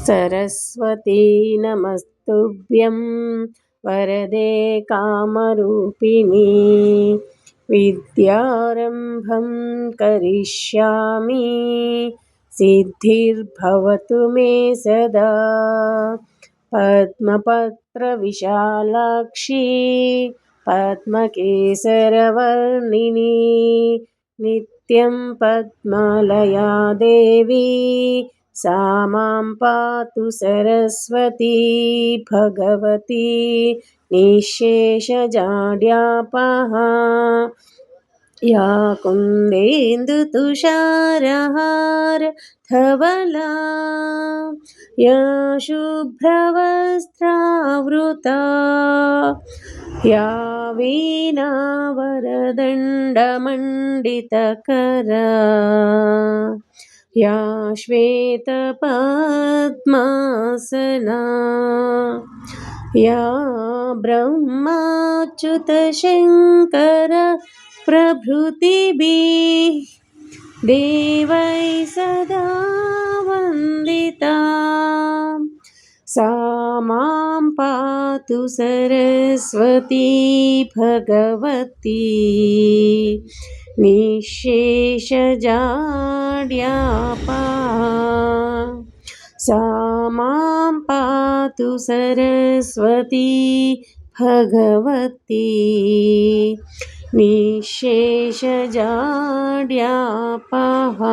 सरस्वती नमस्तुभ्यं वरदे कामरूपिणी विद्यारम्भं करिष्यामि सिद्धिर्भवतु मे सदा पद्मपत्रविशालाक्षी पद्मकेसरवर्णिनी नित्यं पद्मालया देवी सा मां पातु सरस्वती भगवती निःशेषजाड्यापहा या कुन्देन्दुतुषारहार धवला या शुभ्रवस्त्रावृता या वीणावरदण्डमण्डितकरा या श्वेतपद्मासना या ब्रह्माच्युतशङ्कर प्रभृतिभिः देवैः सदा वन्दिता सा मां पातु सरस्वती भगवती निःशेषजाड्यापहा सा मां पातु सरस्वती भगवती నిశ్శేషజాడ్యాపహా.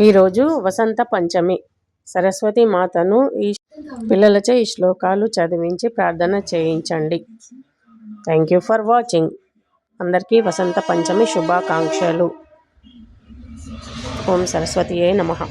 ఈరోజు వసంత పంచమి. సరస్వతి మాతను పిల్లలచే ఈ శ్లోకాలు చదివించి ప్రార్థన చేయించండి. Thank you for watching. అందరికీ వసంత పంచమి శుభాకాంక్షలు. ఓం సరస్వతియే నమః.